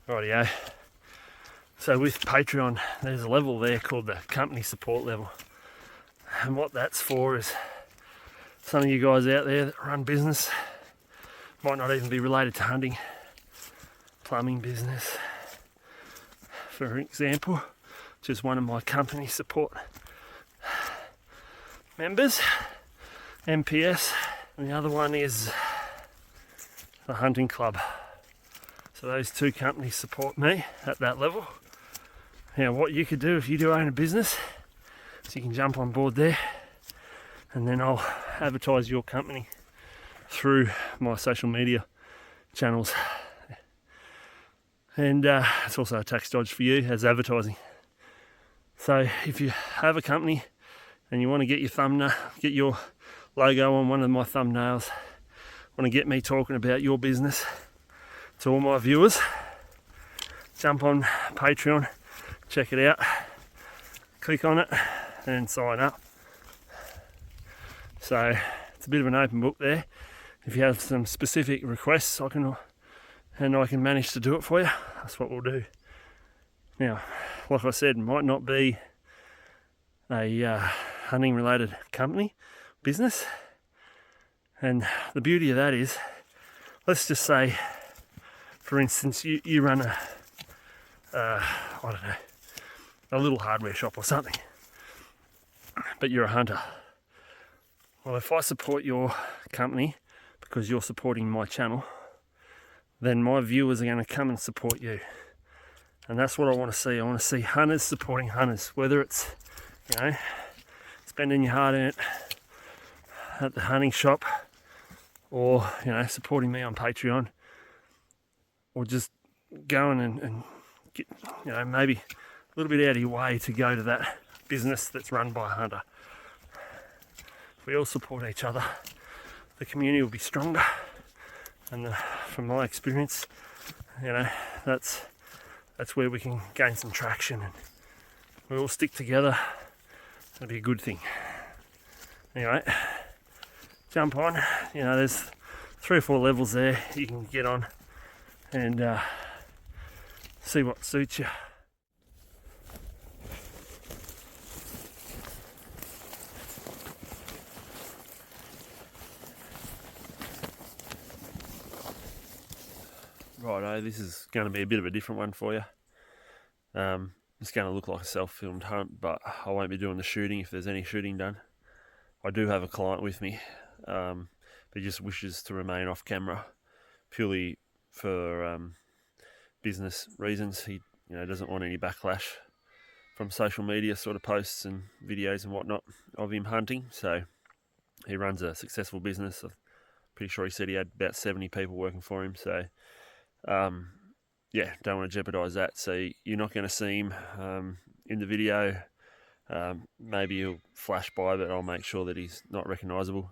Rightio. So with Patreon, there's a level there called the company support level. And what that's for is some of you guys out there that run business, might not even be related to hunting, plumbing business, for example, which is one of my company support members, MPS, and the other one is the hunting club. So those two companies support me at that level. Now what you could do if you do own a business, so you can jump on board there, and then I'll advertise your company through my social media channels. And it's also a tax dodge for you as advertising. So if you have a company and you want to get your thumbnail, get your logo on one of my thumbnails, want to get me talking about your business to all my viewers, jump on Patreon, check it out, click on it and sign up. So it's a bit of an open book there. If you have some specific requests, I can manage to do it for you. That's what we'll do. Now, like I said, it might not be a hunting related company, business. And the beauty of that is, let's just say, for instance, you run I don't know, a little hardware shop or something, but you're a hunter. Well, if I support your company because you're supporting my channel, then my viewers are going to come and support you. And that's what I want to see. I want to see hunters supporting hunters, whether it's, spending your heart in it at the hunting shop, or, supporting me on Patreon, or just going and get, maybe a little bit out of your way to go to that business that's run by a hunter. If we all support each other, the community will be stronger. And from my experience, that's where we can gain some traction, and we all stick together. It'll be a good thing. Anyway, jump on. There's 3 or 4 levels there you can get on and see what suits you. Righto, this is going to be a bit of a different one for you. It's going to look like a self-filmed hunt, but I won't be doing the shooting if there's any shooting done. I do have a client with me, but he just wishes to remain off camera purely for business reasons. He doesn't want any backlash from social media sort of posts and videos and whatnot of him hunting. So he runs a successful business. I'm pretty sure he said he had about 70 people working for him. So don't want to jeopardize that. So you're not going to see him in the video. Maybe he'll flash by, but I'll make sure that he's not recognizable.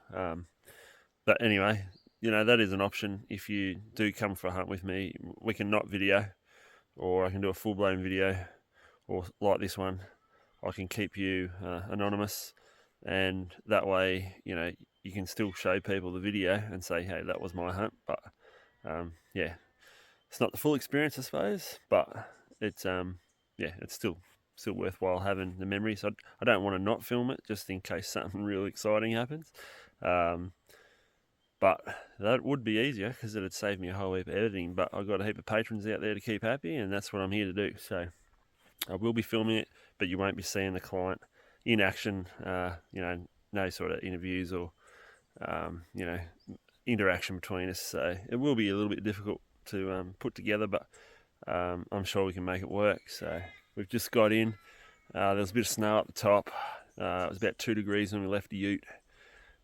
But anyway, that is an option. If you do come for a hunt with me, we can not video, or I can do a full-blown video, or like this one, I can keep you anonymous, and that way, you can still show people the video and say, hey, that was my hunt. But it's not the full experience, I suppose, but it's it's still worthwhile having the memory. So I don't want to not film it just in case something really exciting happens. But that would be easier because it'd save me a whole heap of editing. But I've got a heap of patrons out there to keep happy, and that's what I'm here to do. So I will be filming it, but you won't be seeing the client in action. No sort of interviews or interaction between us. So it will be a little bit difficult to put together, but I'm sure we can make it work. So we've just got in. There was a bit of snow up the top. It was about 2 degrees when we left the ute.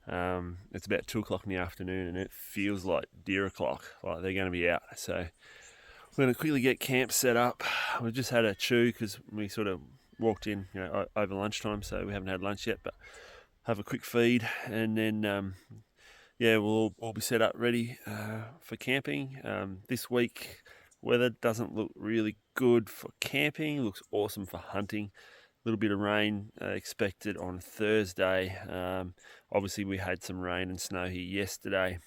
It's about 2 o'clock in the afternoon, and it feels like deer o'clock, like they're going to be out. So we're going to quickly get camp set up. We've just had a chew because we sort of walked in over lunchtime, so we haven't had lunch yet, but have a quick feed, and then we'll all be set up ready for camping. This week, weather doesn't look really good for camping. It looks awesome for hunting. A little bit of rain expected on Thursday. Obviously, we had some rain and snow here yesterday.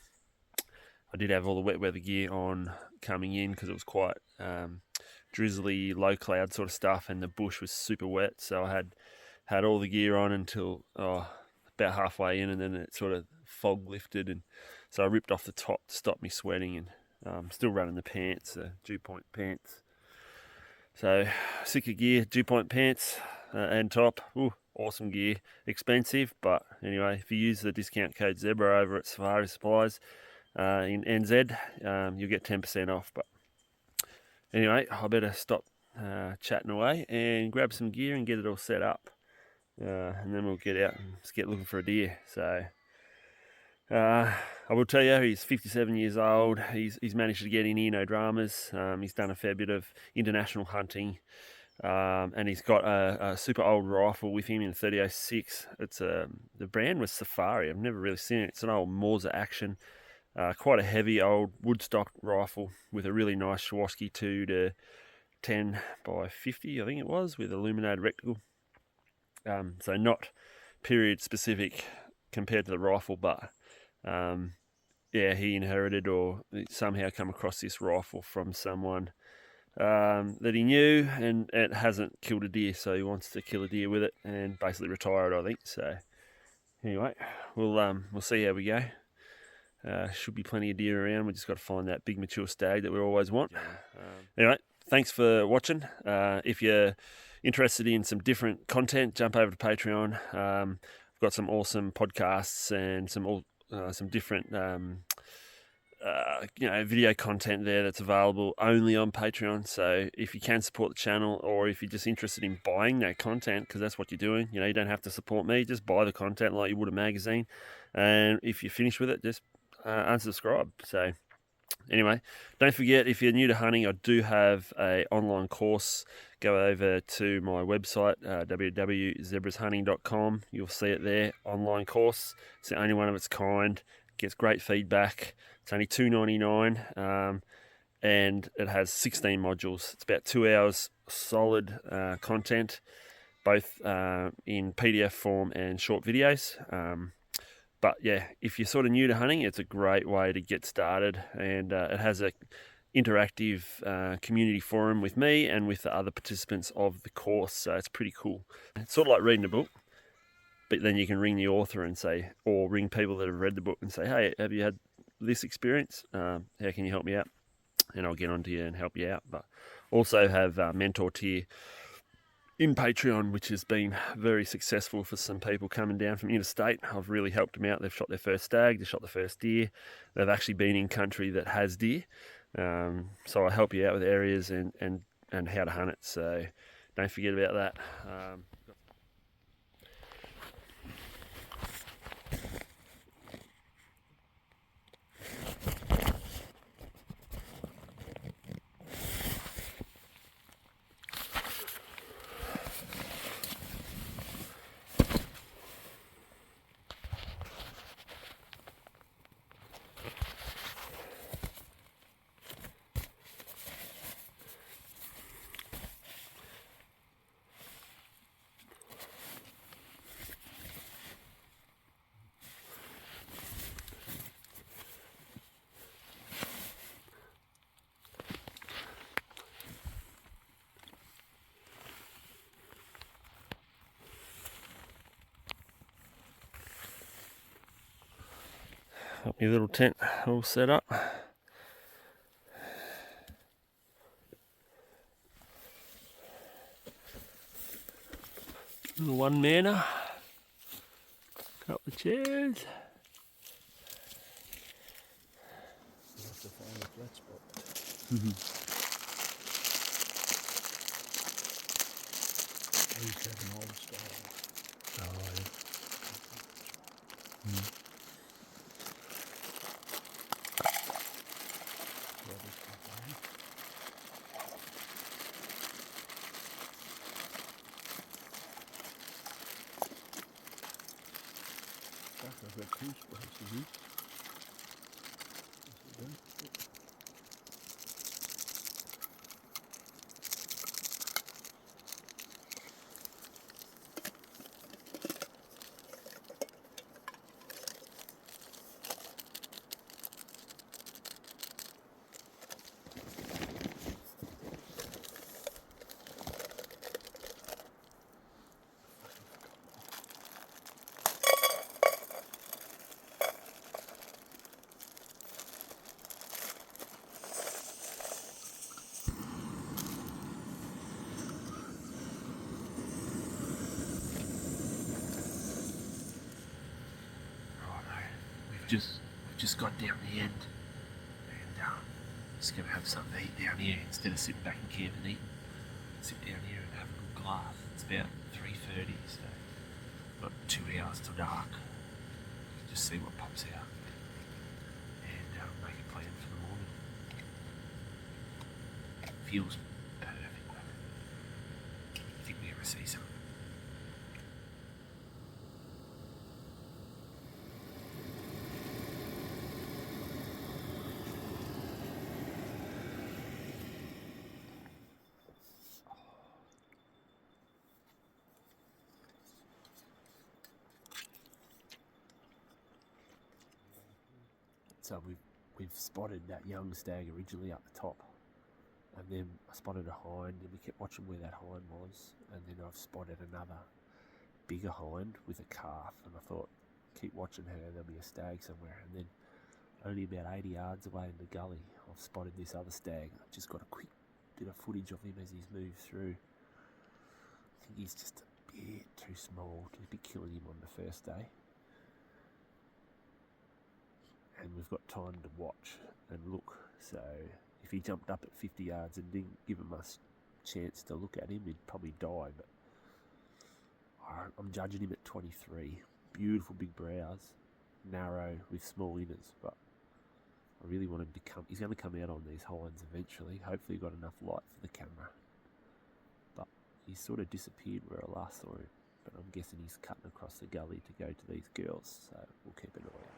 I did have all the wet weather gear on coming in because it was quite drizzly, low cloud sort of stuff, and the bush was super wet. So I had all the gear on until about halfway in, and then it sort of fog lifted, and so I ripped off the top to stop me sweating, and still running the pants, dew point pants. So sick of gear, dew point pants and top. Ooh, awesome gear, expensive, but anyway, if you use the discount code ZEBRA over at Safari Supplies in NZ, you'll get 10% off. But anyway, I better stop chatting away and grab some gear and get it all set up, and then we'll get out and just get looking for a deer. So I will tell you, he's 57 years old. He's managed to get in here, no dramas. He's done a fair bit of international hunting, and he's got a super old rifle with him in 3006. It's the brand was Safari. I've never really seen it. It's an old Morza Action, quite a heavy old woodstock rifle with a really nice Swarovski 2 to 10 by 50, I think it was, with illuminated reticle. So not period specific compared to the rifle, but yeah, he inherited or somehow come across this rifle from someone that he knew, and it hasn't killed a deer, so he wants to kill a deer with it and basically retire it, I think. So anyway, we'll see how we go. Should be plenty of deer around. We just got to find that big mature stag that we always want. Anyway, thanks for watching. If you're interested in some different content, jump over to Patreon. I've got some awesome podcasts and some different video content there that's available only on Patreon. So if you can support the channel, or if you're just interested in buying that content, because that's what you're doing, you don't have to support me, just buy the content like you would a magazine, and if you're finished with it, just unsubscribe. So anyway, don't forget, if you're new to hunting, I do have a online course. Go over to my website, www.zebrashunting.com. You'll see it there, online course. It's the only one of its kind. Gets great feedback. It's only $2.99, and it has 16 modules. It's about 2 hours solid content, both in PDF form and short videos. But yeah, if you're sort of new to hunting, it's a great way to get started, and it has a interactive community forum with me and with the other participants of the course, so it's pretty cool. It's sort of like reading a book, but then you can ring the author and say, or ring people that have read the book and say, hey, have you had this experience? How can you help me out? And I'll get onto you and help you out. But also have mentor tier in Patreon, which has been very successful for some people coming down from interstate. I've really helped them out. They've shot their first stag, they've shot the first deer. They've actually been in country that has deer. So I help you out with areas and how to hunt it. So don't forget about that. Got my little tent all set up. Little one-manner. Couple of chairs. We'll have to find a flat spot. I used to have an old style. Oh, yeah. I've got two spots, isn't it? we've just got down the end, and just gonna have something to eat down here instead of sitting back in camp and eat. Sit down here and have a good glass. It's about 3:30, so got 2 hours till dark. Just see what pops out and make a plan for the morning. Feels perfect. I think we ever see some. So we've spotted that young stag originally up the top, and then I spotted a hind, and we kept watching where that hind was, and then I've spotted another bigger hind with a calf, and I thought, keep watching her, there'll be a stag somewhere. And then only about 80 yards away in the gully, I've spotted this other stag. I just got a quick bit of footage of him as he's moved through. I think he's just a bit too small to be killing him on the first day. And we've got time to watch and look, so if he jumped up at 50 yards and didn't give him a chance to look at him, he'd probably die. But I'm judging him at 23. Beautiful big brows, narrow with small inners, but I really want him to come. He's going to come out on these hinds eventually. Hopefully got enough light for the camera, but he sort of disappeared where I last saw him. But I'm guessing he's cutting across the gully to go to these girls, so we'll keep an eye on him.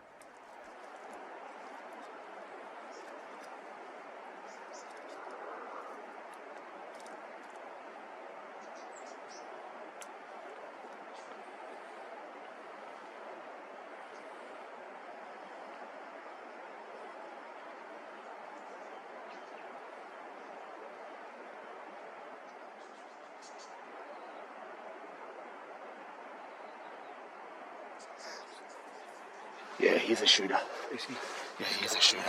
Yeah, he's a shooter. Is he? Yeah, he's a shooter.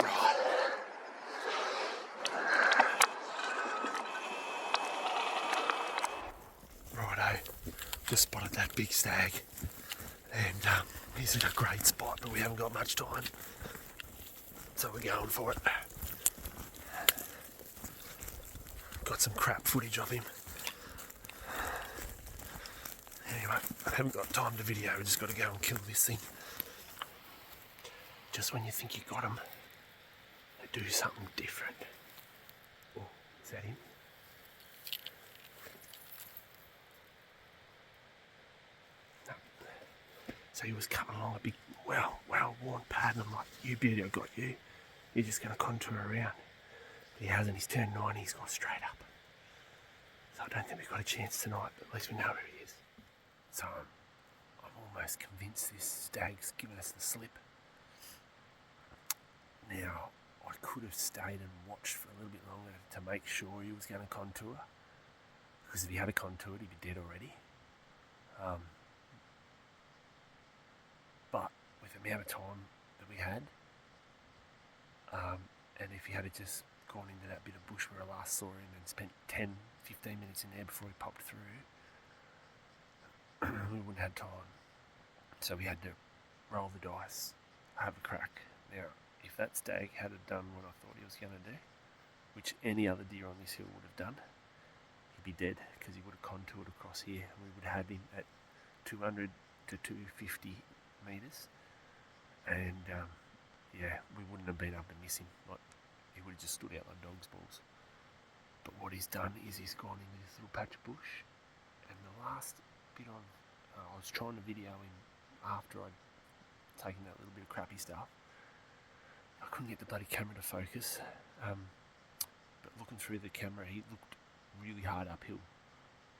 Right. Righto. Just spotted that big stag. And he's in a great spot, but we haven't got much time. So we're going for it. Got some crap footage of him. Anyway, I haven't got time to video, we just got to go and kill this thing. Just when you think you got him, they do something different. Oh, is that him? No. So he was coming along a big, well-worn pattern. I'm like, you beauty, I got you. You're just going to contour around. But he hasn't, he's turned 90, he's gone straight up. So I don't think we've got a chance tonight, but at least we know where he is. So I'm almost convinced this stag's given us the slip. Now, I could have stayed and watched for a little bit longer to make sure he was going to contour. Because if he had a contour, he'd be dead already. But with the amount of time that we had, and if he had just gone into that bit of bush where I last saw him and spent 10, 15 minutes in there before he popped through, we wouldn't have time. So we had to roll the dice, have a crack. Now, if that stag had done what I thought he was going to do, which any other deer on this hill would have done, he'd be dead because he would have contoured across here. We would have him at 200 to 250 metres, and yeah, we wouldn't have been able to miss him. Like, he would have just stood out like dog's balls. But what he's done is he's gone into this little patch of bush, and the last bit of I was trying to video him after I'd taken that little bit of crappy stuff. I couldn't get the bloody camera to focus, but looking through the camera, he looked really hard uphill.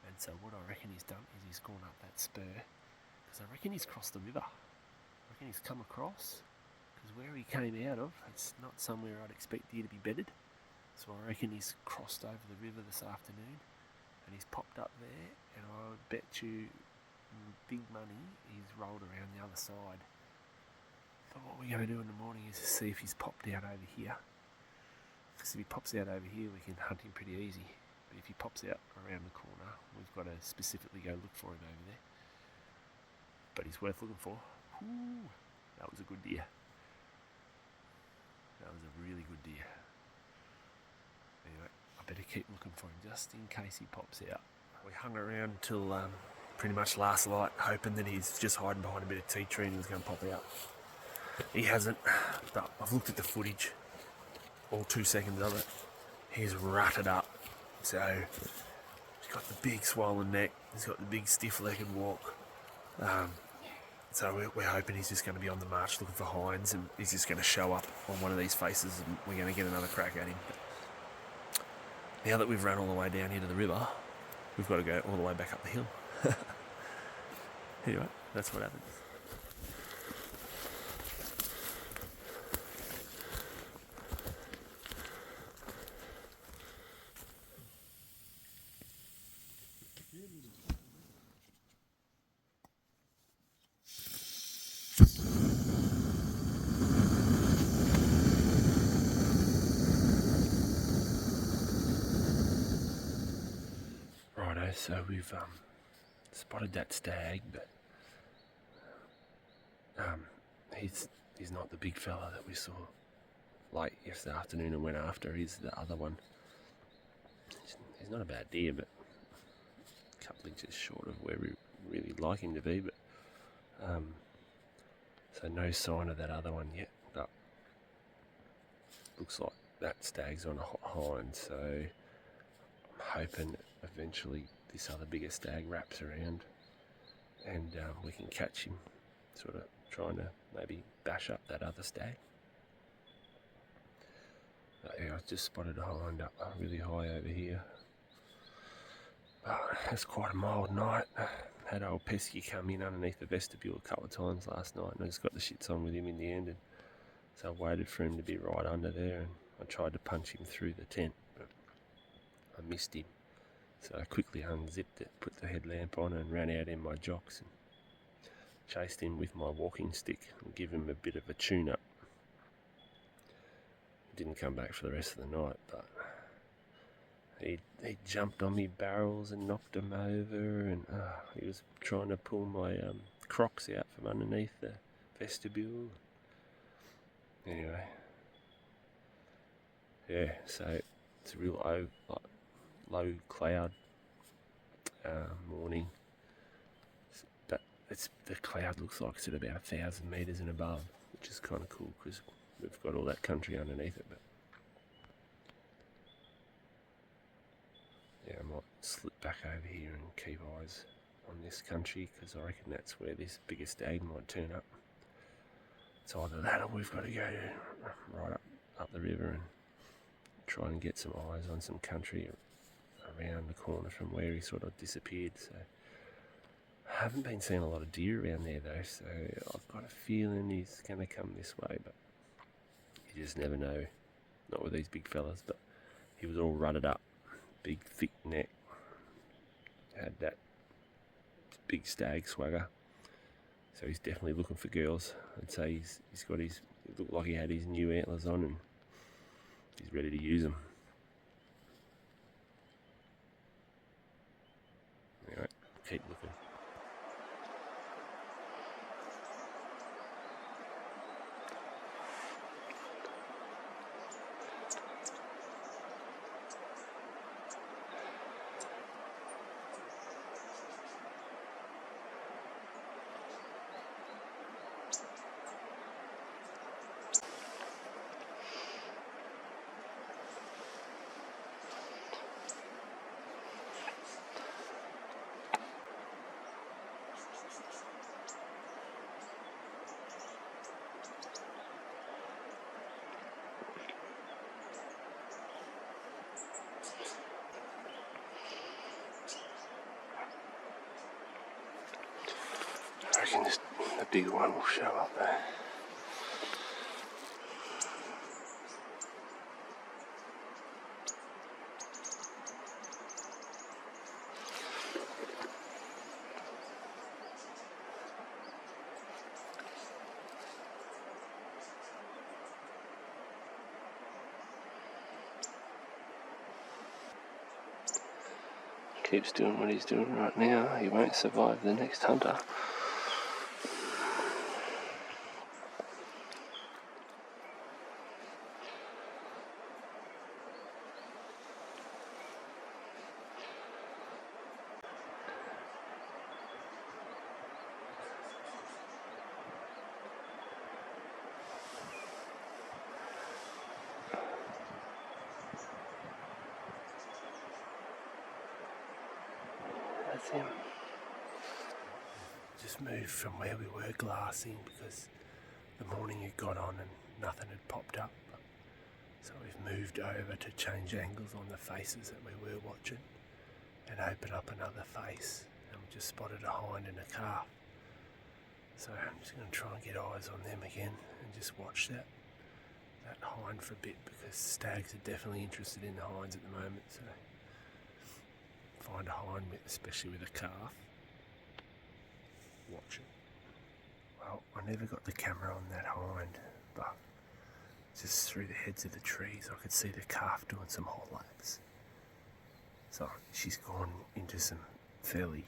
And so what I reckon he's done is he's gone up that spur, because I reckon he's crossed the river. I reckon he's come across, because where he came out of, it's not somewhere I'd expect deer to be bedded. So I reckon he's crossed over the river this afternoon, and he's popped up there, and I would bet you big money he's rolled around the other side. But what we're going to do in the morning is see if he's popped out over here. Because if he pops out over here, we can hunt him pretty easy. But if he pops out around the corner, we've got to specifically go look for him over there. But he's worth looking for. Ooh, that was a good deer. That was a really good deer. Anyway, I better keep looking for him just in case he pops out. We hung around till pretty much last light, hoping that he's just hiding behind a bit of tea tree and he was going to pop out. He hasn't, but I've looked at the footage, all 2 seconds of it. He's rutted up. So he's got the big swollen neck, he's got the big stiff-legged walk. So we're hoping he's just going to be on the march looking for hinds, and he's just going to show up on one of these faces and we're going to get another crack at him. Now that we've run all the way down here to the river, we've got to go all the way back up the hill. Anyway, that's what happens. Righto, so we've spotted that stag, but he's not the big fella that we saw late yesterday afternoon and went after. He's the other one. He's not a bad deer, but a couple inches short of where we really like him to be. But so no sign of that other one yet. But looks like that stag's on a hot hind. So I'm hoping eventually this other bigger stag wraps around and we can catch him, sort of trying to maybe bash up that other stag. But yeah, I just spotted a hind up really high over here. But it's quite a mild night. Had old Pesky come in underneath the vestibule a couple of times last night, and I just got the shits on with him in the end, and so I waited for him to be right under there, and I tried to punch him through the tent, but I missed him. So I quickly unzipped it, put the headlamp on and ran out in my jocks and chased him with my walking stick and give him a bit of a tune-up. He didn't come back for the rest of the night, but he jumped on me barrels and knocked him over, and he was trying to pull my Crocs out from underneath the vestibule. Anyway, yeah, so it's a real low cloud morning, but the cloud looks like it's at about 1,000 metres and above, which is kind of cool because we've got all that country underneath it. But yeah, I might slip back over here and keep eyes on this country because I reckon that's where this bigger stag might turn up. It's either that or we've got to go right up the river and try and get some eyes on some country around the corner from where he sort of disappeared. So I haven't been seeing a lot of deer around there though, so I've got a feeling he's going to come this way, but you just never know. Not with these big fellas, but he was all rutted up, big thick neck, had that big stag swagger, so he's definitely looking for girls. I'd say he's got his, it looked like he had his new antlers on and he's ready to use them. Anyway, keep looking. I reckon the bigger one will show up there. Keeps doing what he's doing right now. He won't survive the next hunter. That's him. Just moved from where we were glassing because the morning had got on and nothing had popped up. So we've moved over to change angles on the faces that we were watching and open up another face. And we just spotted a hind and a calf. So I'm just going to try and get eyes on them again and just watch that hind for a bit, because stags are definitely interested in the hinds at the moment. So find a hind, especially with a calf, watch it. Well, I never got the camera on that hind, but just through the heads of the trees I could see the calf doing some hot laps. So she's gone into some fairly,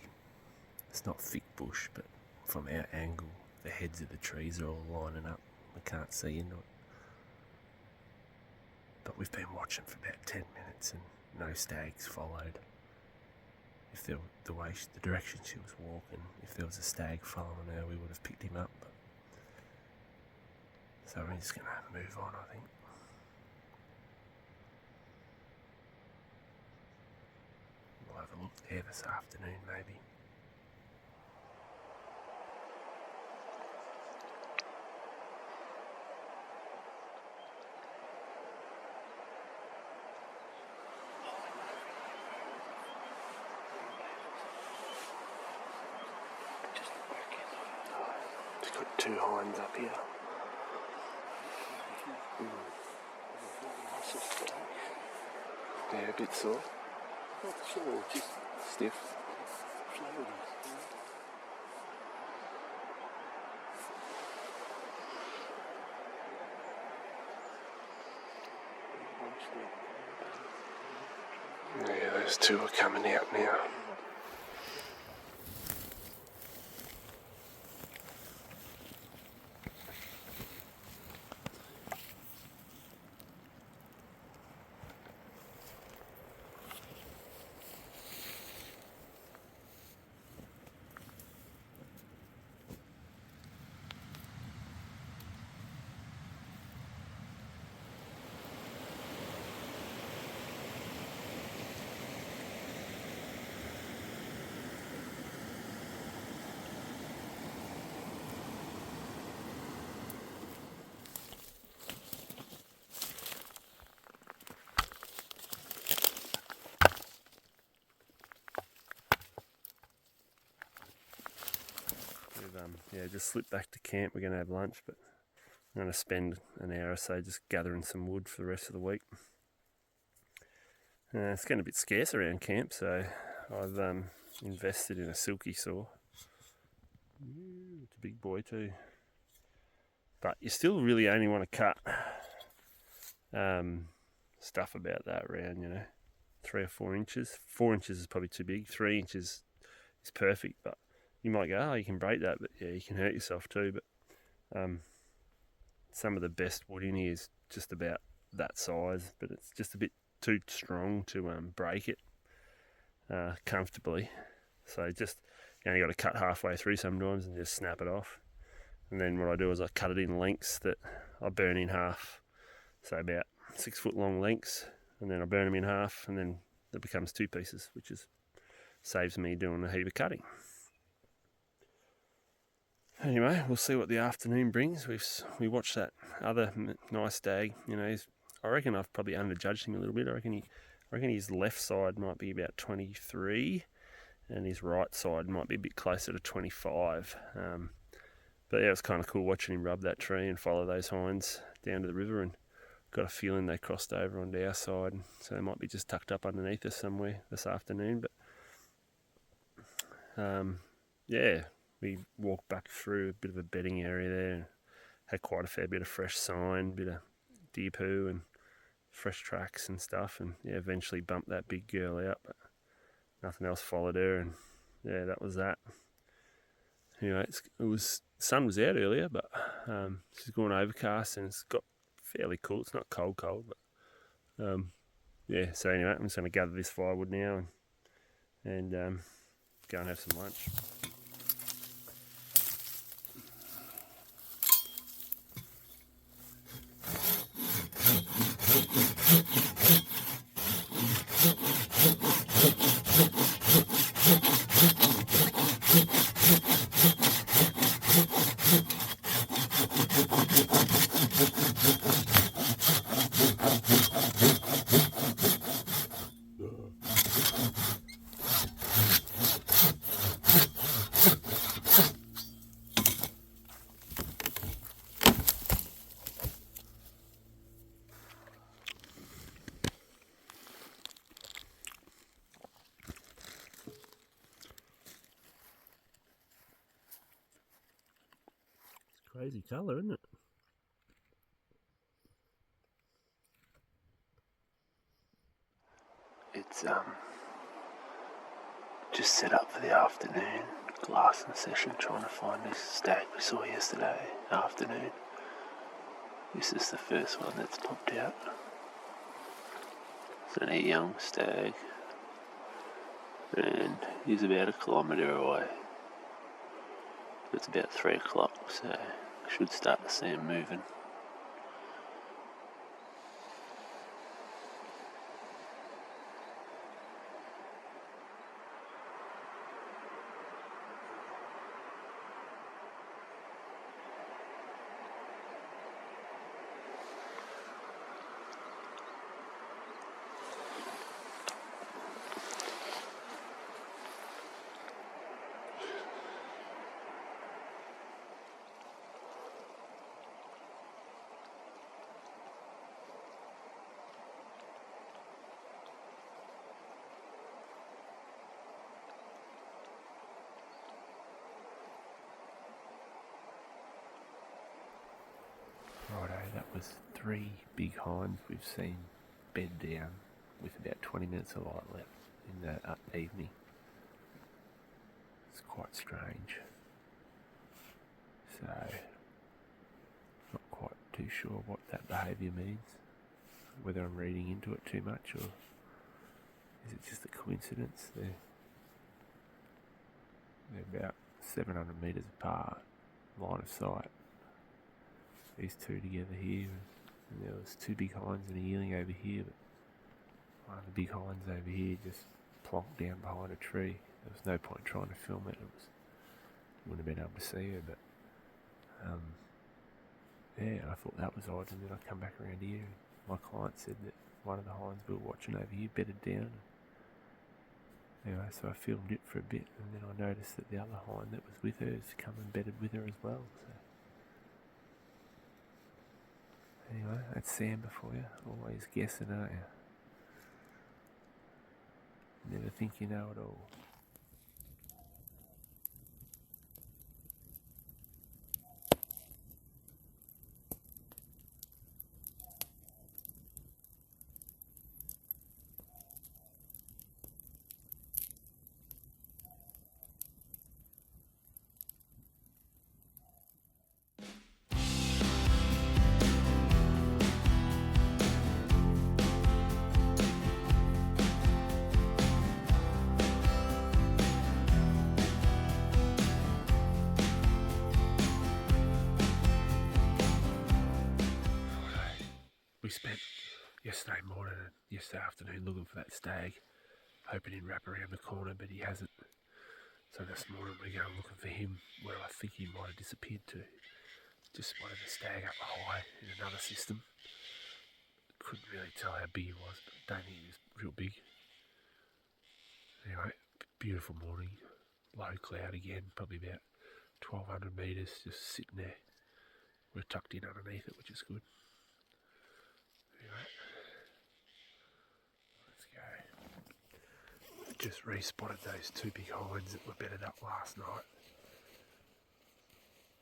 it's not thick bush, but from our angle the heads of the trees are all lining up. We can't see into it. But we've been watching for about 10 minutes and no stags followed. If there, the direction she was walking, if there was a stag following her, we would have picked him up. So we're just going to move on, I think. We'll have a look there this afternoon, maybe. Just got two hinds up here. Yeah, a bit sore. Not sore, just Stiff. floaty. Yeah, those two are coming out now. Yeah, just slipped back to camp. We're going to have lunch, but I'm going to spend an hour or so just gathering some wood for the rest of the week. It's getting a bit scarce around camp, so I've invested in a silky saw. It's a big boy too. But you still really only want to cut stuff about that round, 3 or 4 inches. 4 inches is probably too big. 3 inches is perfect, but you might go, oh, you can break that, but yeah, you can hurt yourself too. But some of the best wood in here is just about that size, but it's just a bit too strong to break it comfortably. So just, you only got to cut halfway through sometimes and just snap it off. And then what I do is I cut it in lengths that I burn in half, so about 6 foot long lengths, and then I burn them in half, and then it becomes 2 pieces, which saves me doing a heap of cutting. Anyway, we'll see what the afternoon brings. We watched that other nice stag. I reckon I've probably underjudged him a little bit. I reckon his left side might be about 23, and his right side might be a bit closer to 25. But yeah, it was kind of cool watching him rub that tree and follow those hinds down to the river, and got a feeling they crossed over onto our side, so they might be just tucked up underneath us somewhere this afternoon. But yeah. We walked back through a bit of a bedding area there and had quite a fair bit of fresh sign, bit of deer poo and fresh tracks and stuff, and yeah, eventually bumped that big girl out, but nothing else followed her, and yeah, that was that. Anyway, sun was out earlier, but it's going overcast and it's got fairly cool. It's not cold, but yeah, so anyway, I'm just going to gather this firewood now and go and have some lunch. Crazy colour, isn't it? It's just set up for the afternoon glassing session, trying to find this stag we saw yesterday afternoon. This is the first one that's popped out. It's only a young stag, and he's about 1 kilometre away. It's about 3 o'clock, so I should start to see him moving. Righto, that was 3 big hinds we've seen bed down with about 20 minutes of light left in the evening. It's quite strange. So, not quite too sure what that behaviour means. Whether I'm reading into it too much or is it just a coincidence? They're about 700 metres apart, line of sight. These two together here, and there was 2 big hinds and a yearling over here, but one of the big hinds over here just plonked down behind a tree. There was no point trying to film it. You wouldn't have been able to see her, but yeah, I thought that was odd, and then I come back around here and my client said that one of the hinds we were watching over here bedded down. Anyway, so I filmed it for a bit, and then I noticed that the other hind that was with her has come and bedded with her as well. So anyway, that's Sambar for you. Always guessing, aren't you? Never think you know it all. We spent yesterday morning and yesterday afternoon looking for that stag, hoping he'd wrap around the corner, but he hasn't. So this morning we're going looking for him where I think he might have disappeared to. Just spotted a stag up high in another system. Couldn't really tell how big he was, but don't think he was real big. Anyway, beautiful morning, low cloud again, probably about 1,200 metres, just sitting there. We're tucked in underneath it, which is good. Anyway, let's go. Just re-spotted those 2 big hinds that were bedded up last night.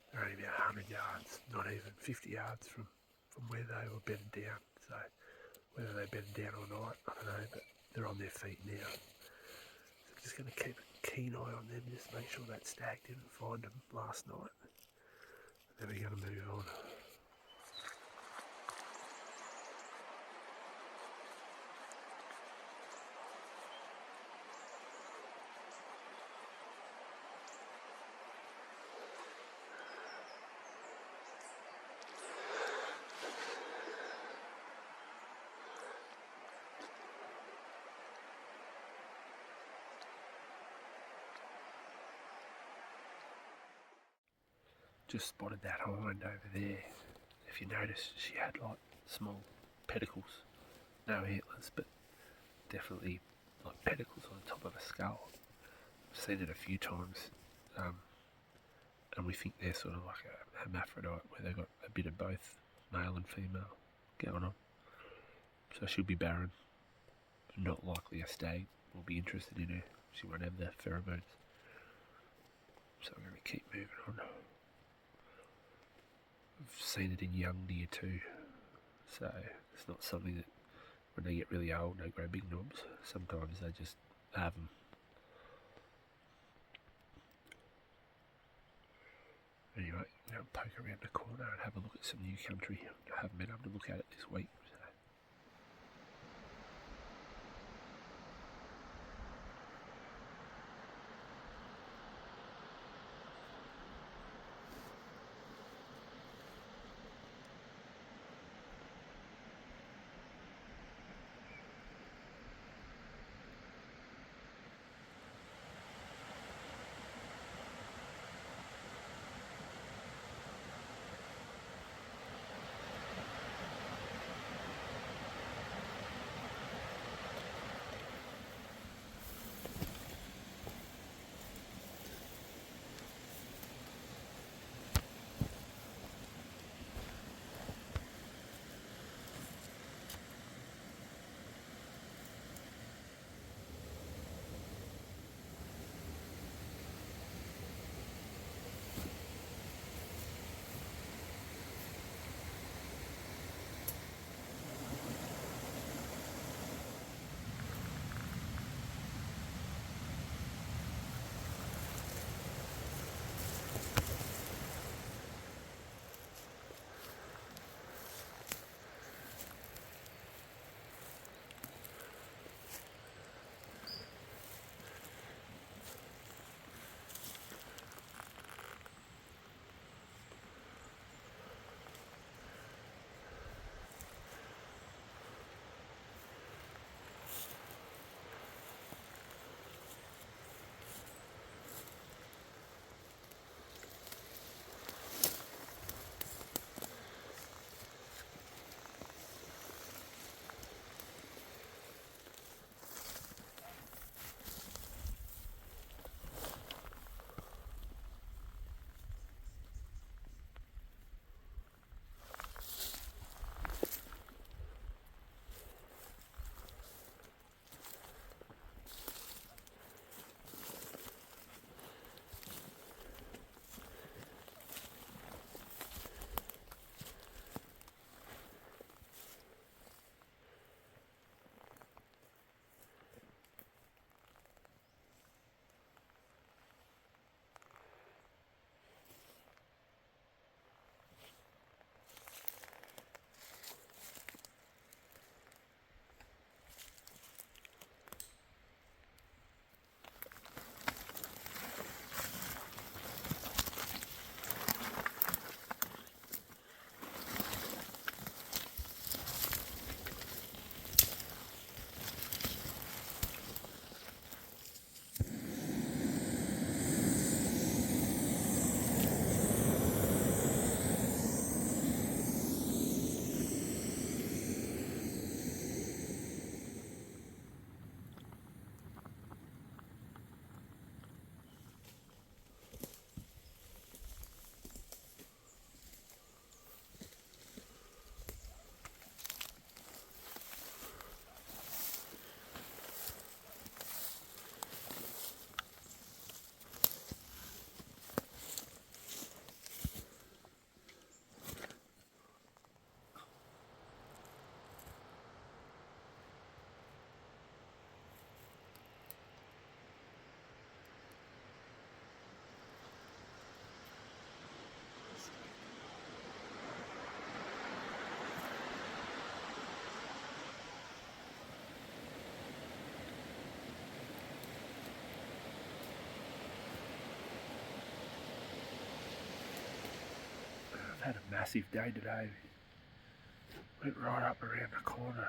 They're only about 100 yards, not even 50 yards from where they were bedded down. So whether they bedded down or not, I don't know, but they're on their feet now. So I'm just going to keep a keen eye on them, just make sure that stag didn't find them last night. And then we're going to move on. Just spotted that hind over there. If you notice, she had like small pedicles, no antlers, but definitely like pedicles on the top of a skull. I've seen it a few times, and we think they're sort of like a hermaphrodite where they've got a bit of both male and female going on. So she'll be barren. Not likely a stag will be interested in her. She won't have the pheromones. So we're going to keep moving on. I've seen it in young deer too, so it's not something that when they get really old they grow big knobs. Sometimes they just have them. Anyway, now poke around the corner and have a look at some new country. I haven't been able to look at it this week. So. I've had a massive day today. Went right up around the corner.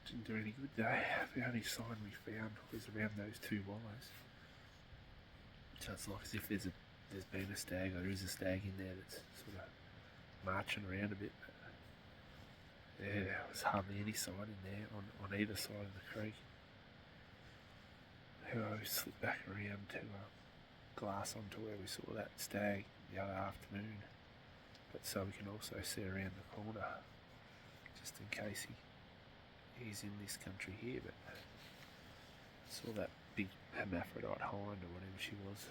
Didn't do any good day. The only sign we found was around those two wires. So it's like as if there's been a stag, or there is a stag in there that's sort of marching around a bit. But yeah, there was hardly any sign in there on either side of the creek. I slipped back around to glass onto where we saw that stag the other afternoon, but so we can also see around the corner, just in case he's in this country here. But I saw that big hermaphrodite hind or whatever she was.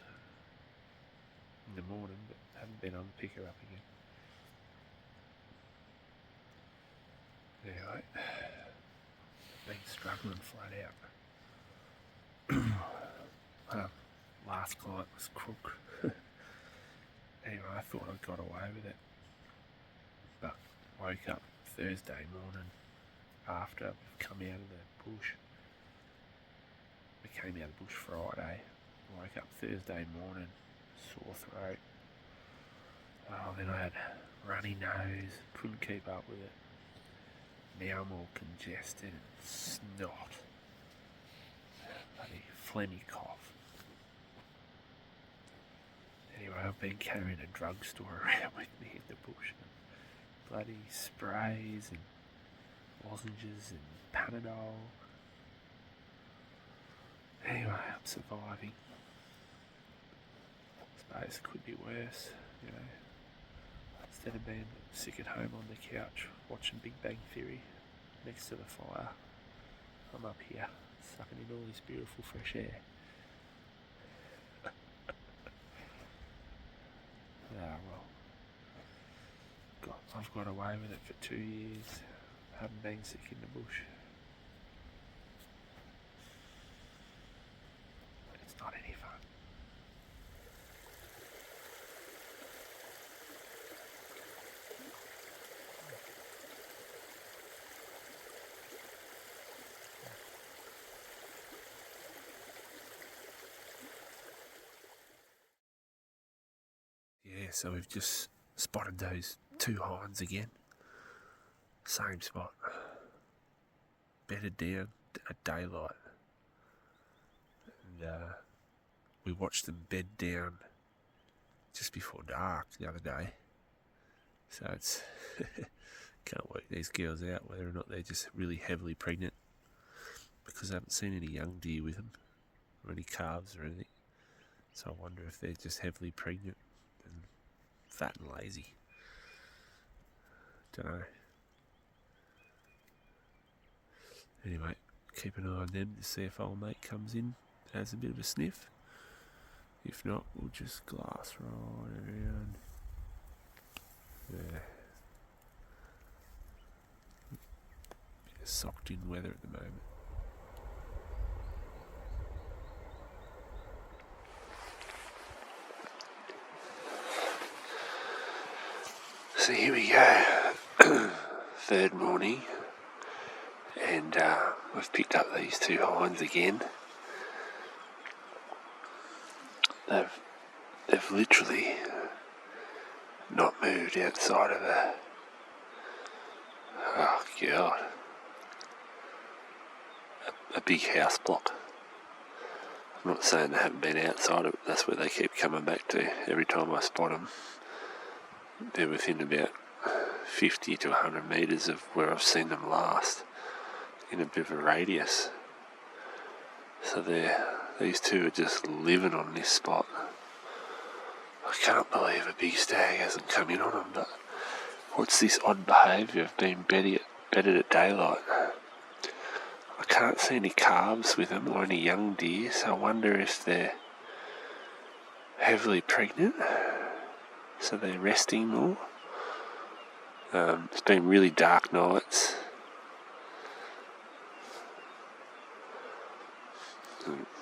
in the morning, but haven't been able to pick her up again. Anyway, been struggling flat out. Last client was crook. Anyway, I thought I got away with it, but woke up Thursday morning after we've come out of the bush. We came out of the bush Friday. Woke up Thursday morning, sore throat. Then I had runny nose, couldn't keep up with it. Now I'm all congested and snot. Bloody phlegmy cough. Anyway, I've been carrying a drugstore around with me in the bush. Bloody sprays and lozenges and Panadol. Anyway, I'm surviving. I suppose it could be worse, you know. Instead of being sick at home on the couch watching Big Bang Theory next to the fire, I'm up here sucking in all this beautiful fresh air. I've got away with it for 2 years. Haven't been sick in the bush. It's not any fun. Yeah, so we've just spotted those 2 hinds again. Same spot. Bedded down at daylight. And we watched them bed down just before dark the other day. So it's can't work these girls out whether or not they're just really heavily pregnant, because I haven't seen any young deer with them or any calves or anything. So I wonder if they're just heavily pregnant and fat and lazy. Don't know. Anyway, keep an eye on them to see if old mate comes in, has a bit of a sniff. If not, we'll just glass right around. Yeah. Socked in weather at the moment. So here we go, third morning, and we've picked up these 2 hinds again. They've literally not moved outside of a big house block. I'm not saying they haven't been outside of it, that's where they keep coming back to every time I spot them. They're within about 50 to 100 metres of where I've seen them last, in a bit of a radius. So these 2 are just living on this spot. I can't believe a big stag hasn't come in on them, but what's this odd behaviour of being bedded at daylight? I can't see any calves with them or any young deer, so I wonder if they're heavily pregnant, so they're resting more. It's been really dark nights.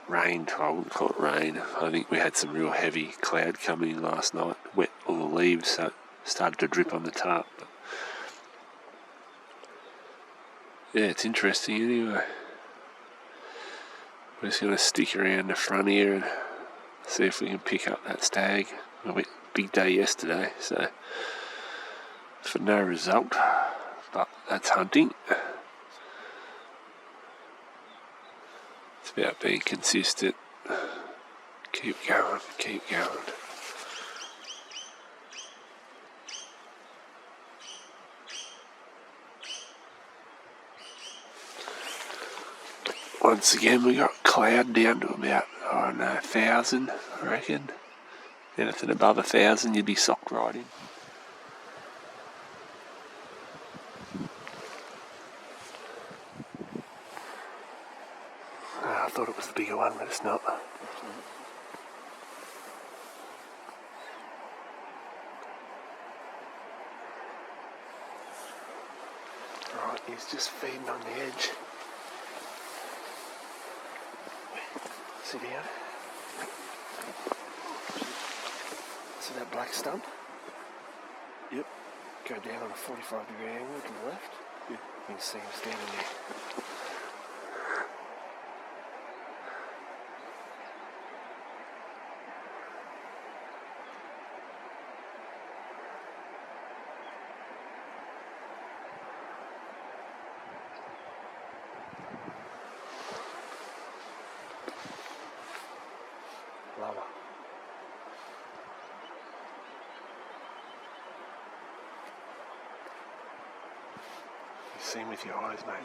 Rained, I wouldn't call it rain. I think we had some real heavy cloud coming in last night, wet all the leaves, so it started to drip on the tarp. But yeah, it's interesting anyway. We're just going to stick around the front here and see if we can pick up that stag. Big day yesterday, so for no result, but that's hunting. It's about being consistent. Keep going, keep going. Once again, we got cloud down to about, 1,000, I reckon. Anything above 1,000, you'd be socked right in. I thought it was the bigger one, but it's not. Alright, he's just feeding on the edge. Sit down. See that black stump? Yep. Go down on a 45-degree angle to the left. Yeah. You can see him standing there. Lower. You see him with your eyes, mate.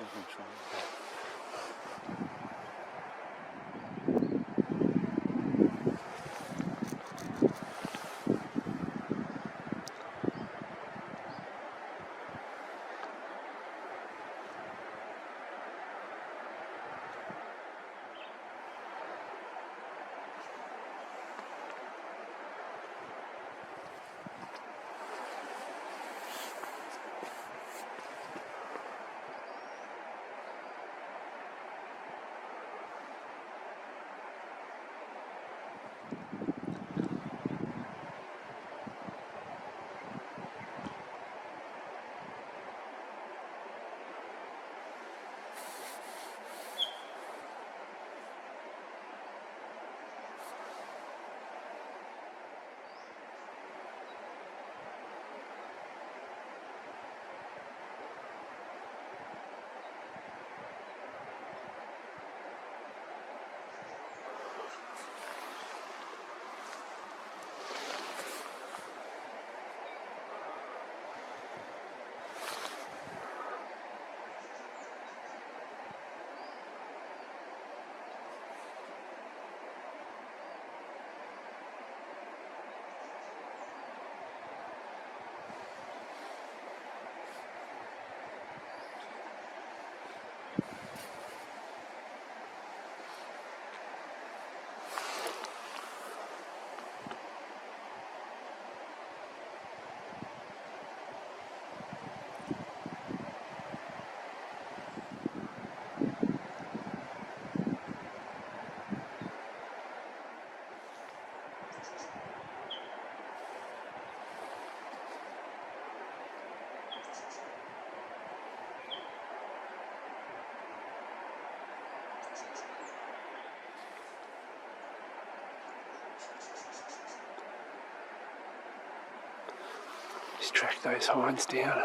Just track those hinds down.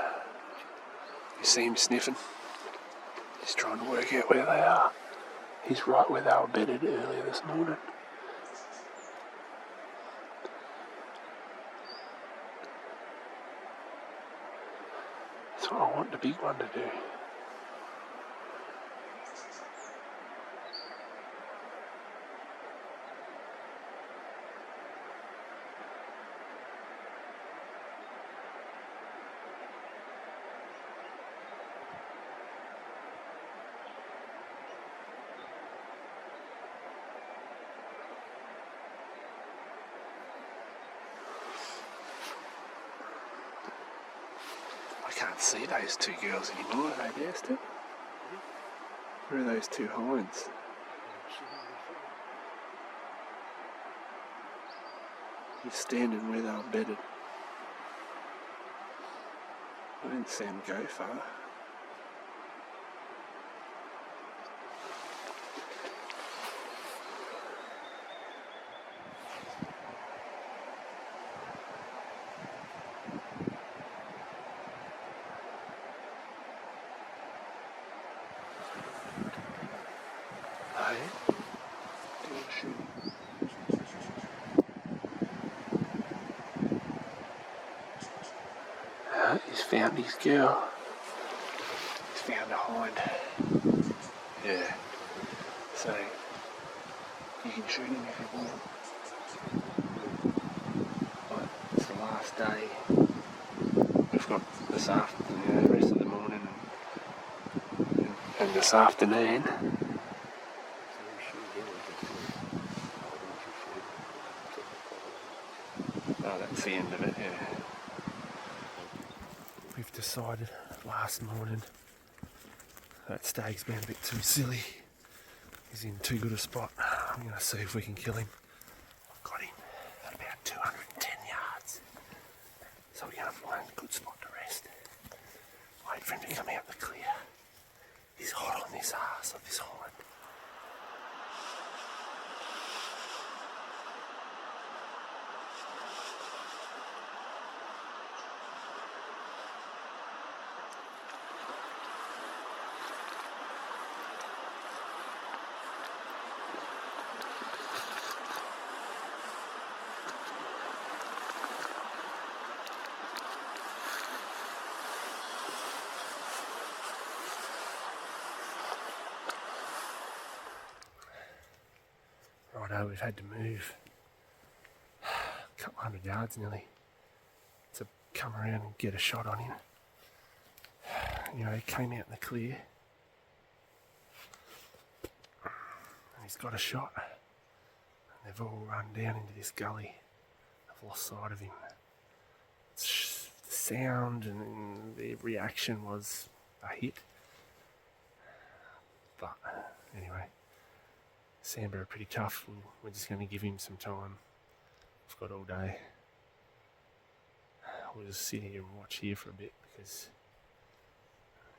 You see him sniffing. Just trying to work out where they are. He's right where they were bedded earlier this morning. That's what I want the big one to do. I can't see those two girls anymore, are they there still? Where are those two hinds? He's standing where they were bedded. I didn't see him go far. He's found his girl. He's found a hind. Yeah. So you can shoot him if you want. But it's the last day. We've got this afternoon, the rest of the morning and this afternoon. Oh, that's the end of it, yeah. We've decided last morning That stag's been a bit too silly. He's in too good a spot. I'm going to see if we can kill him. I've got him at about 210 yards. So we're going to find a good spot to rest. Wait for him to come out the clear. He's hot on this arse of this hind. Righto, we've had to move a couple hundred yards nearly to come around and get a shot on him. You know, he came out in the clear and he's got a shot and they've all run down into this gully. I've lost sight of him. The sound and the reaction was a hit, but anyway, Sambar are pretty tough, and we're just going to give him some time. We've got all day. We'll just sit here and watch here for a bit, because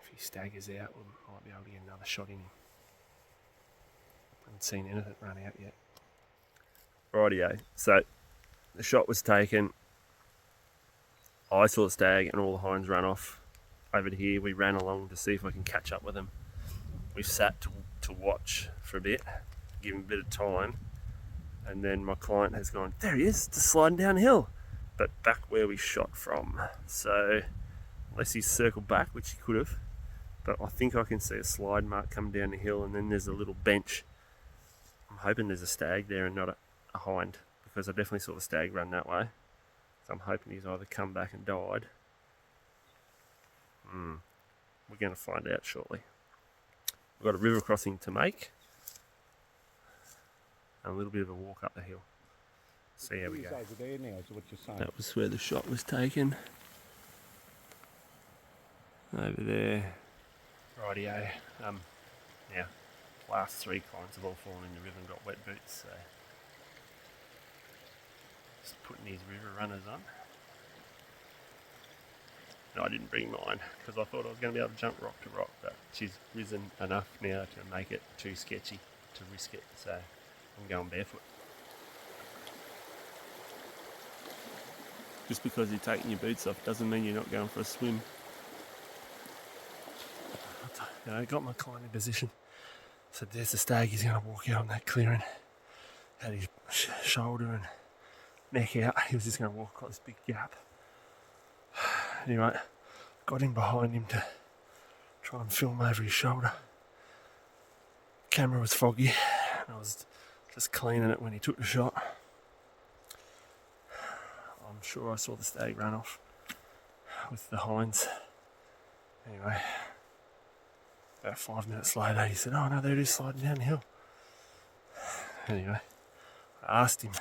if he staggers out, we might be able to get another shot in him. Haven't seen anything run out yet. Rightio. So the shot was taken. I saw the stag and all the hinds run off over to here. We ran along to see if I can catch up with them. We've sat to watch for a bit, give him a bit of time, and then my client has gone, there he is, just sliding downhill, but back where we shot from. So unless he's circled back, which he could have, but I think I can see a slide mark come down the hill, and then there's a little bench. I'm hoping there's a stag there and not a hind, because I definitely saw the stag run that way. So I'm hoping he's either come back and died. We're going to find out shortly. We've got a river crossing to make and a little bit of a walk up the hill. See how we go. Over there now is what you're saying. That was where the shot was taken. Over there. Rightio. Now, last three clients have all fallen in the river and got wet boots, so just putting these river runners on. No, I didn't bring mine because I thought I was going to be able to jump rock to rock, but she's risen enough now to make it too sketchy to risk it, so I'm going barefoot. Just because you're taking your boots off doesn't mean you're not going for a swim. I got my client in position. So there's the stag, he's going to walk out on that clearing. Had his shoulder and neck out. He was just going to walk across this big gap. Anyway, got him behind him to try and film over his shoulder. Camera was foggy, and I was just cleaning it when he took the shot. I'm sure I saw the stag run off with the hinds. Anyway, about 5 minutes later, he said, oh no, there it is sliding down the hill. Anyway, I asked him,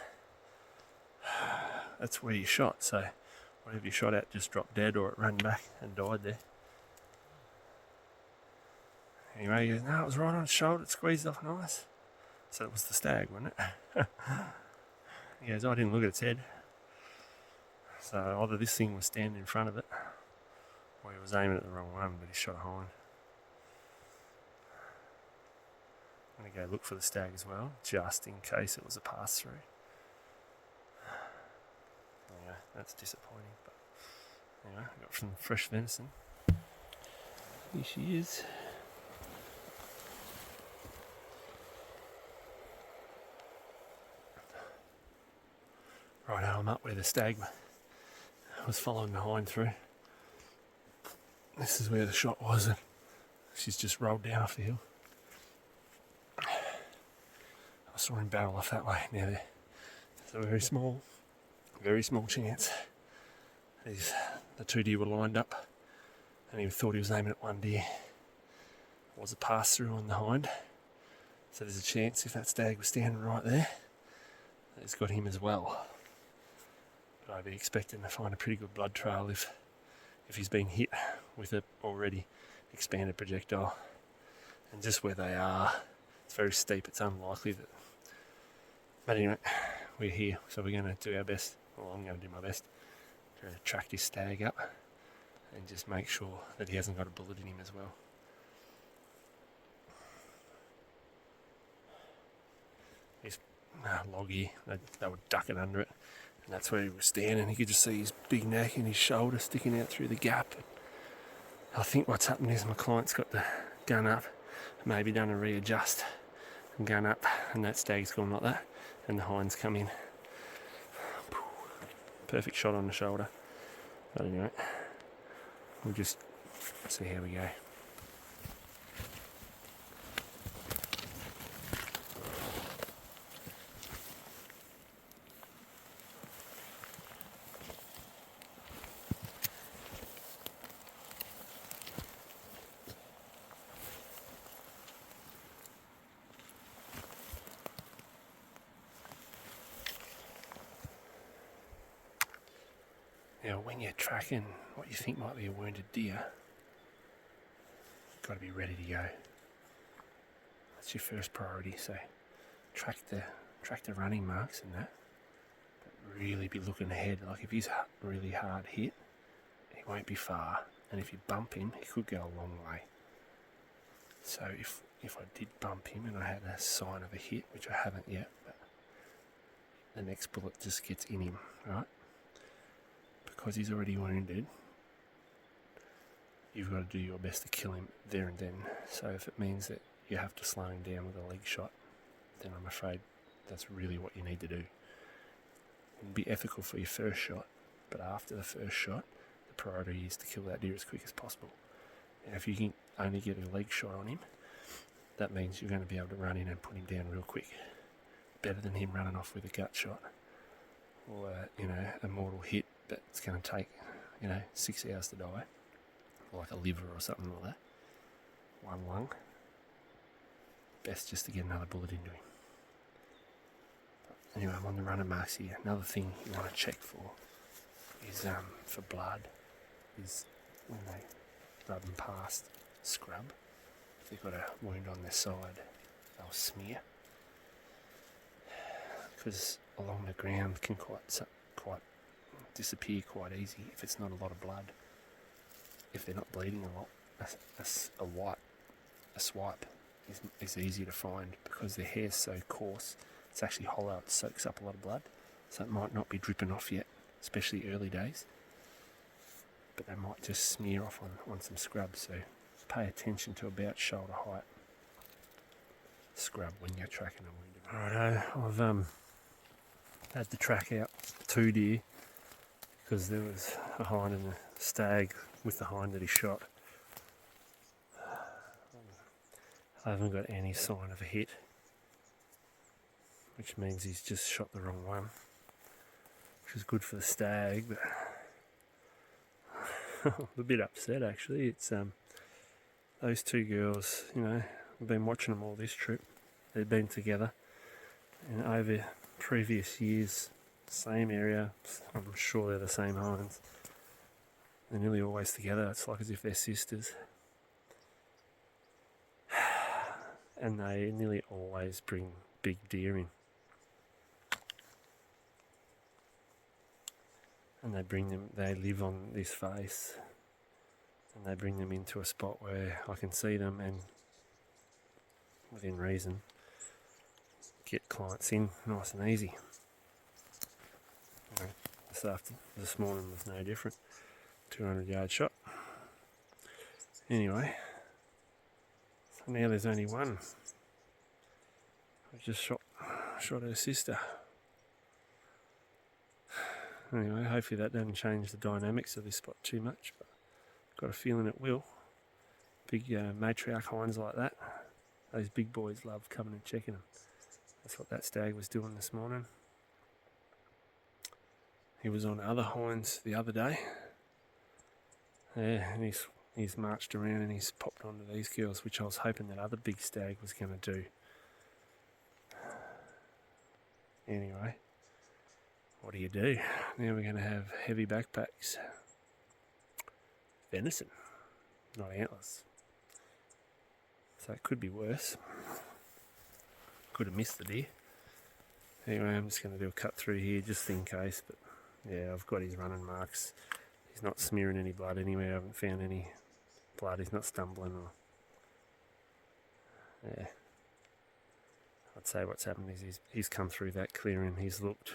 that's where you shot, so whatever you shot at just dropped dead or it ran back and died there. Anyway, he goes, no, it was right on his shoulder, it squeezed off nice. So it was the stag, wasn't it? He goes, I didn't look at its head. So either this thing was standing in front of it, or he was aiming at the wrong one, but he shot a hind. I'm going to go look for the stag as well, just in case it was a pass-through. Yeah, that's disappointing, but anyway, I got some fresh venison. Here she is. Right, I'm up where the stag was following the hind through. This is where the shot was, and she's just rolled down off the hill. I saw him barrel off that way. Now there's a very small chance. The two deer were lined up, and he thought he was aiming at one deer. It was a pass through on the hind, so there's a chance if that stag was standing right there, that he's got him as well. But I'd be expecting to find a pretty good blood trail if he's been hit with an already expanded projectile. And just where they are, it's very steep. It's unlikely that. But anyway, we're here, so we're going to do our best. Well, I'm going to do my best to track this stag up and just make sure that he hasn't got a bullet in him as well. He's loggy. They were ducking under it, and that's where he was standing. You could just see his big neck and his shoulder sticking out through the gap. I think what's happened is my client's got the gun up, maybe done a readjust, and gun up, and that stag's gone like that, and the hind's come in. Perfect shot on the shoulder. But anyway, we'll just see how we go. Now, when you're tracking what you think might be a wounded deer, you've got to be ready to go. That's your first priority. So, track the running marks and that. But really be looking ahead. Like if he's really hard hit, he won't be far. And if you bump him, he could go a long way. So if I did bump him and I had a sign of a hit, which I haven't yet, but the next bullet just gets in him, right? Because he's already wounded, you've got to do your best to kill him there and then. So if it means that you have to slow him down with a leg shot, then I'm afraid that's really what you need to do. It'd be ethical for your first shot, but after the first shot, the priority is to kill that deer as quick as possible. And if you can only get a leg shot on him, that means you're going to be able to run in and put him down real quick. Better than him running off with a gut shot or a mortal hit that's going to take 6 hours to die, like a liver or something like that. One lung. Best just to get another bullet into him. Anyway, I'm on the runner marks here. Another thing you want to check for is for blood, is when they rub them past scrub. If they've got a wound on their side, they'll smear. Because along the ground can quite disappear quite easy if it's not a lot of blood. If they're not bleeding a lot, a swipe is easier to find because their hair's so coarse. It's actually hollow, it soaks up a lot of blood, so it might not be dripping off yet, especially early days. But they might just smear off on some scrub, so pay attention to about shoulder height scrub when you're tracking a wounded. Righto, I've had to track out 2 deer because there was a hind and a stag with the hind that he shot. I haven't got any sign of a hit, which means he's just shot the wrong one, which is good for the stag, but I'm a bit upset actually. It's those 2 girls, I've been watching them all this trip. They've been together, and over previous years, same area, I'm sure they're the same hinds. They're nearly always together. It's like as if they're sisters. And they nearly always bring big deer in. And they live on this face, and they bring them into a spot where I can see them and, within reason, get clients in nice and easy. This morning was no different. 200-yard shot. Anyway, so now there's only one. I've just shot her sister. Anyway, hopefully that doesn't change the dynamics of this spot too much, but I've got a feeling it will. Big matriarch hinds like that, those big boys love coming and checking them. That's what that stag was doing this morning. He was on other hinds the other day. Yeah, and he's marched around and he's popped onto these girls, which I was hoping that other big stag was going to do. Anyway, what do you do? Now we're going to have heavy backpacks. Venison, not antlers. So it could be worse. Could have missed the deer. Anyway, I'm just going to do a cut through here just in case, but yeah, I've got his running marks. He's not smearing any blood anywhere. I haven't found any blood. He's not stumbling or... Yeah. I'd say what's happened is he's come through that clearing, he's looked,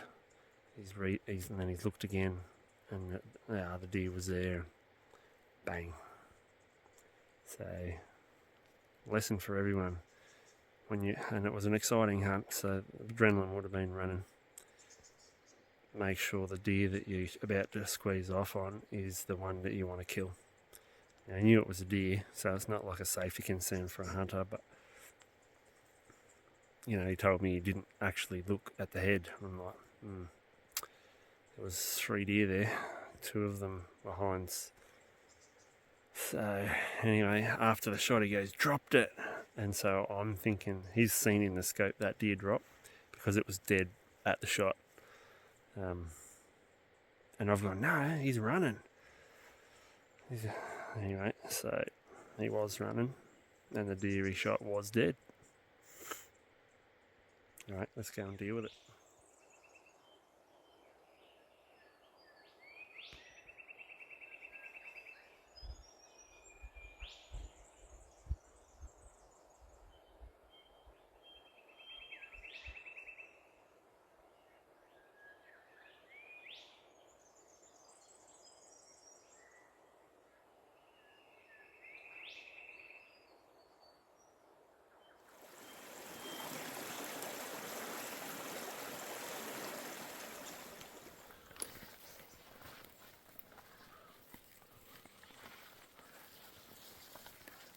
and then he's looked again, and the other deer was there. Bang. So, lesson for everyone. And it was an exciting hunt, so adrenaline would have been running. Make sure the deer that you're about to squeeze off on is the one that you want to kill. Now, I knew it was a deer, so it's not like a safety concern for a hunter, but you know, he told me he didn't actually look at the head. I'm like, There was 3 deer there, 2 of them were hinds. So anyway, after the shot he goes, dropped it. And so I'm thinking he's seen in the scope that deer drop because it was dead at the shot. And I've gone, no, he's running. Anyway, so he was running and the deer he shot was dead. Alright, let's go and deal with it.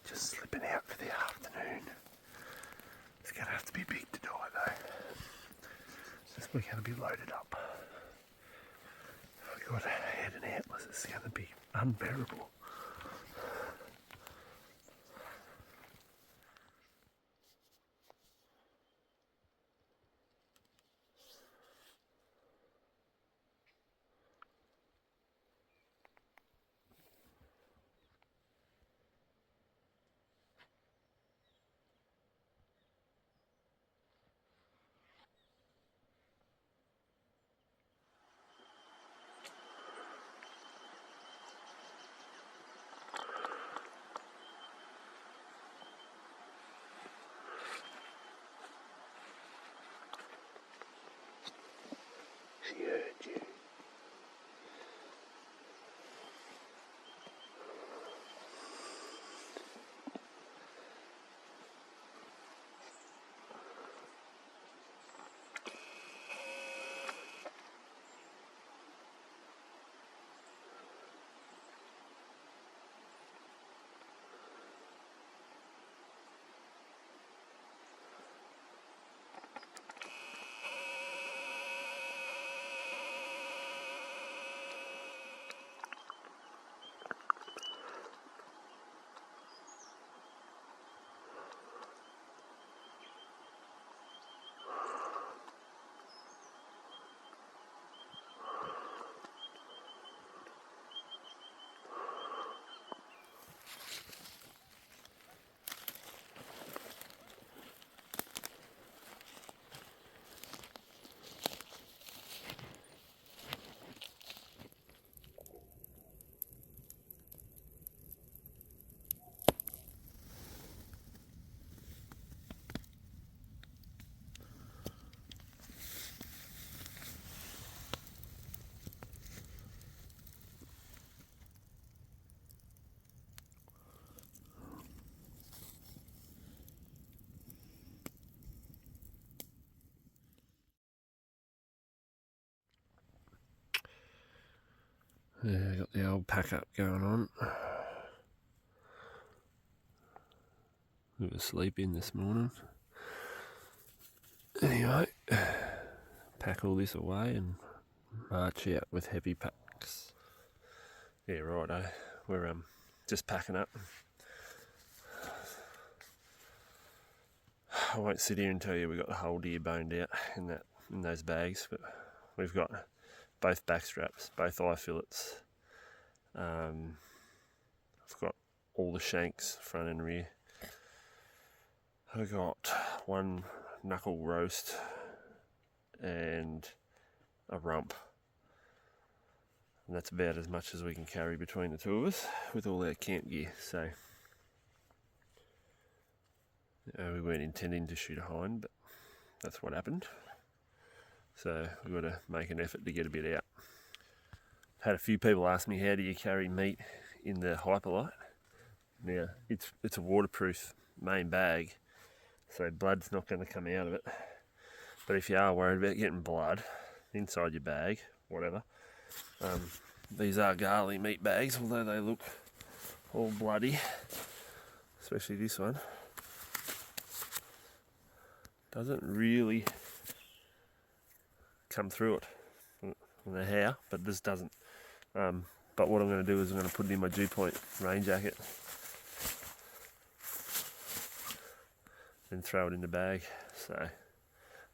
Just slipping out for the afternoon. It's going to have to be big tonight though. We're going to be loaded up. We've got a head and antlers. It's going to be unbearable. She heard you. Yeah, got the old pack up going on. We were sleeping this morning. Anyway, pack all this away and march out with heavy packs. Yeah, righto. We're just packing up. I won't sit here and tell you we got the whole deer boned out in those bags, but we've got both back straps, both eye fillets. I've got all the shanks, front and rear. I got one knuckle roast and a rump. And that's about as much as we can carry between the two of us with all our camp gear. So we weren't intending to shoot a hind, but that's what happened. So we've got to make an effort to get a bit out. I've had a few people ask me, how do you carry meat in the Hyperlight? Now, it's a waterproof main bag, so blood's not going to come out of it. But if you are worried about getting blood inside your bag, whatever, these are Garley meat bags, although they look all bloody, especially this one. Doesn't really come through it. I don't know how, but it just doesn't. But what I'm going to do is I'm going to put it in my Dew-Point rain jacket and throw it in the bag. So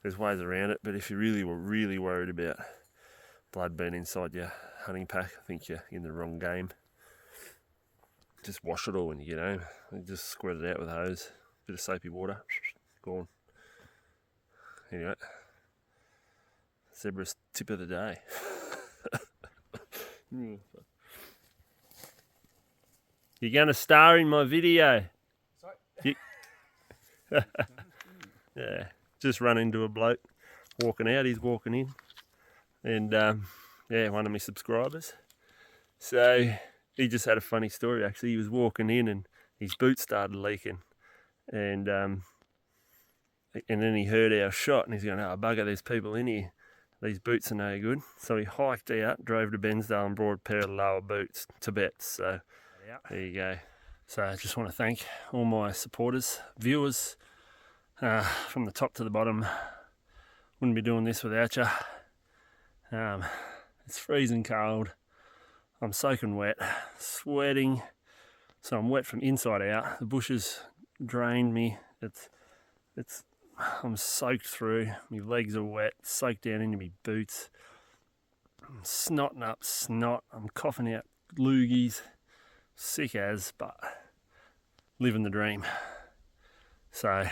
there's ways around it, but if you really were really worried about blood being inside your hunting pack, I think you're in the wrong game. Just wash it all when you get home. Just squirt it out with a hose, bit of soapy water, gone. Anyway, zebra's tip of the day. You're going to star in my video. Sorry. Yeah, just run into a bloke walking out. He's walking in, and yeah, one of my subscribers. So he just had a funny story actually. He was walking in and his boots started leaking, and then he heard our shot and he's going, "Oh bugger, there's people in here. These boots are no good." So he hiked out, drove to Bensdale and brought a pair of lower boots, Tibets. So there you go. So I just want to thank all my supporters, viewers, from the top to the bottom. Wouldn't be doing this without you. It's freezing cold. I'm soaking wet, sweating. So I'm wet from inside out. The bushes drained me. I'm soaked through. My legs are wet, soaked down into my boots. I'm snotting up snot. I'm coughing out loogies. Sick as, but living the dream. So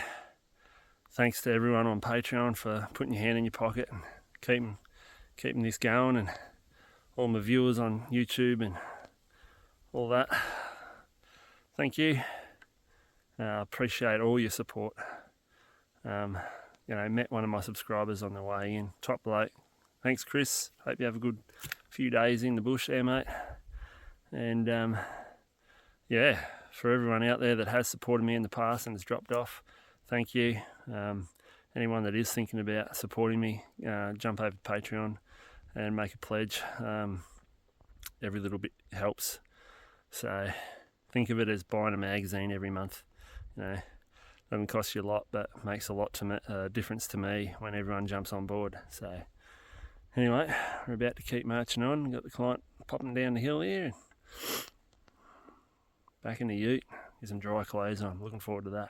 thanks to everyone on Patreon for putting your hand in your pocket and keeping this going, and all my viewers on YouTube and all that. Thank you. Appreciate all your support. Met one of my subscribers on the way in. Top bloke. Thanks, Chris. Hope you have a good few days in the bush there, mate. And yeah, for everyone out there that has supported me in the past and has dropped off, thank you. Anyone that is thinking about supporting me, jump over to Patreon and make a pledge. Every little bit helps. So think of it as buying a magazine every month. Doesn't cost you a lot, but makes a lot to difference to me when everyone jumps on board. So anyway, we're about to keep marching on. We've got the client popping down the hill here. Back in the ute, get some dry clothes on. Looking forward to that.